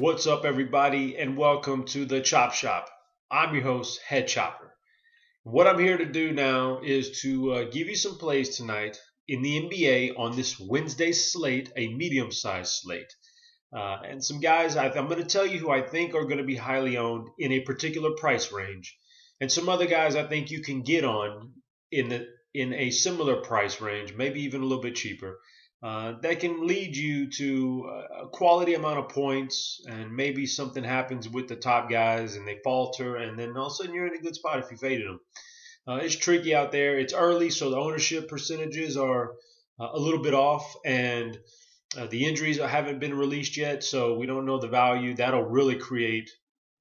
What's up, everybody, and welcome to the Chop Shop. I'm your host, Head Chopper. What I'm here to do now is to give you some plays tonight in the NBA on this Wednesday slate, a medium-sized slate. And some guys, I'm going to tell you who I think are going to be highly owned in a particular price range, and some other guys I think you can get on in a similar price range, maybe even a little bit cheaper. That can lead you to a quality amount of points, and maybe something happens with the top guys and they falter, and then all of a sudden you're in a good spot if you faded them. It's tricky out there. It's early, so the ownership percentages are a little bit off, and the injuries haven't been released yet, so we don't know the value. That'll really create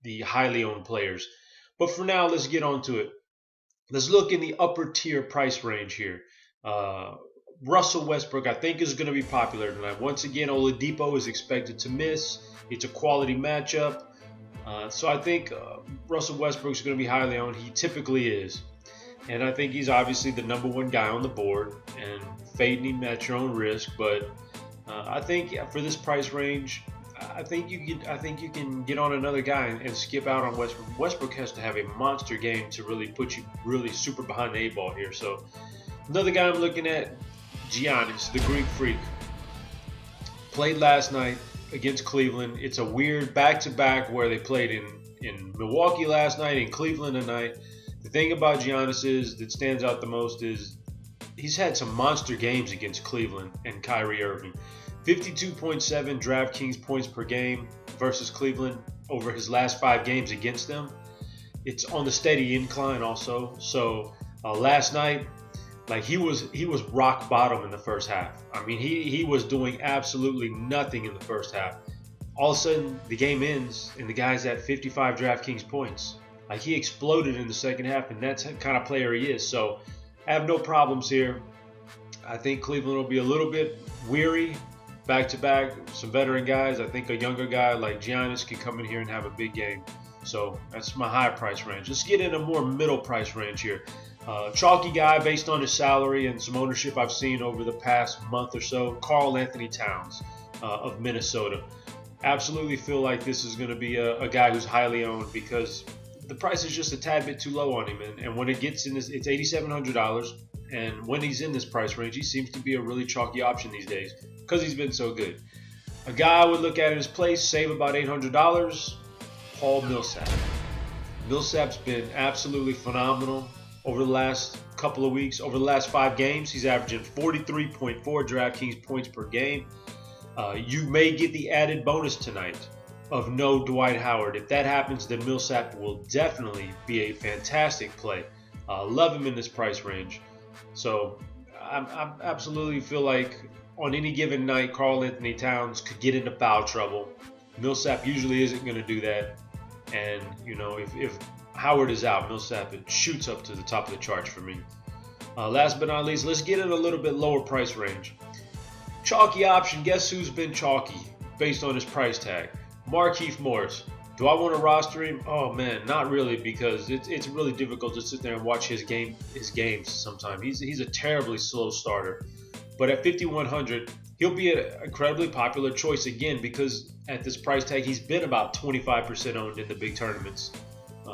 the highly owned players. But for now, let's get on to it. Let's look in the upper tier price range here. Russell Westbrook, I think, is going to be popular tonight. Once again, Oladipo is expected to miss. It's a quality matchup. So I think Russell Westbrook is going to be highly owned. He typically is. And I think he's obviously the number one guy on the board, and fading him at your own risk. But I think for this price range, I think you can get on another guy and skip out on Westbrook. Westbrook has to have a monster game to really put you really super behind the eight ball here. So another guy I'm looking at, Giannis, the Greek Freak. Played last night against Cleveland. It's a weird back-to-back where they played in Milwaukee last night, in Cleveland tonight. The thing about Giannis that stands out the most is he's had some monster games against Cleveland and Kyrie Irving. 52.7 DraftKings points per game versus Cleveland over his last 5 games against them. It's on the steady incline also. So last night, he was rock bottom in the first half. I mean, he was doing absolutely nothing in the first half. All of a sudden, the game ends, and the guy's at 55 DraftKings points. He exploded in the second half, and that's the kind of player he is. So I have no problems here. I think Cleveland will be a little bit weary back-to-back. Some veteran guys. I think a younger guy like Giannis can come in here and have a big game. So that's my high price range. Let's get in a more middle price range here. Chalky guy based on his salary and some ownership I've seen over the past month or so, Karl-Anthony Towns of Minnesota. Absolutely feel like this is going to be a guy who's highly owned because the price is just a tad bit too low on him. And when it gets in this, it's $8,700. And when he's in this price range, he seems to be a really chalky option these days because he's been so good. A guy I would look at in his place, save about $800, Paul Millsap. Millsap's been absolutely phenomenal over the last couple of weeks. Over the last 5 games, he's averaging 43.4 DraftKings points per game. You may get the added bonus tonight of no Dwight Howard. If that happens, then Millsap will definitely be a fantastic play. Love him in this price range. So I absolutely feel like on any given night, Karl-Anthony Towns could get into foul trouble. Millsap usually isn't going to do that. And, if Howard is out, Millsap, it shoots up to the top of the charts for me. Last but not least, let's get in a little bit lower price range. Chalky option, guess who's been chalky based on his price tag? Markieff Morris. Do I want to roster him? Oh man, not really, because it's really difficult to sit there and watch his games sometimes. He's a terribly slow starter. But at 5,100, he'll be an incredibly popular choice again because at this price tag, he's been about 25% owned in the big tournaments.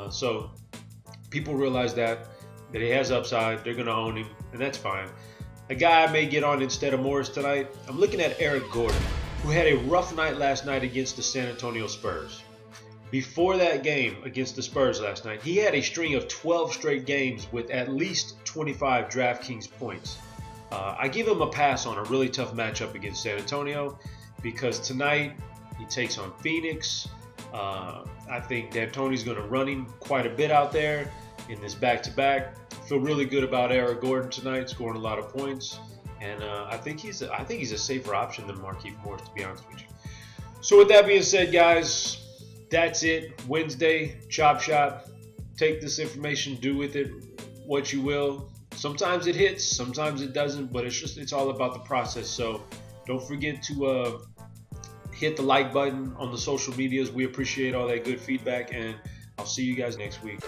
So people realize that he has upside. They're going to own him, and that's fine. A guy I may get on instead of Morris tonight, I'm looking at Eric Gordon, who had a rough night last night against the San Antonio Spurs. Before that game against the Spurs last night, he had a string of 12 straight games with at least 25 DraftKings points. I give him a pass on a really tough matchup against San Antonio because tonight he takes on Phoenix. I think D'Antoni's going to run him quite a bit out there in this back-to-back. Feel really good about Eric Gordon tonight, scoring a lot of points, and I think he's a safer option than Markieff Morris, to be honest with you. So with that being said, guys, that's it. Wednesday, Chop Shop. Take this information, do with it what you will. Sometimes it hits, sometimes it doesn't, but it's all about the process. So don't forget to hit the like button on the social medias. We appreciate all that good feedback, and I'll see you guys next week.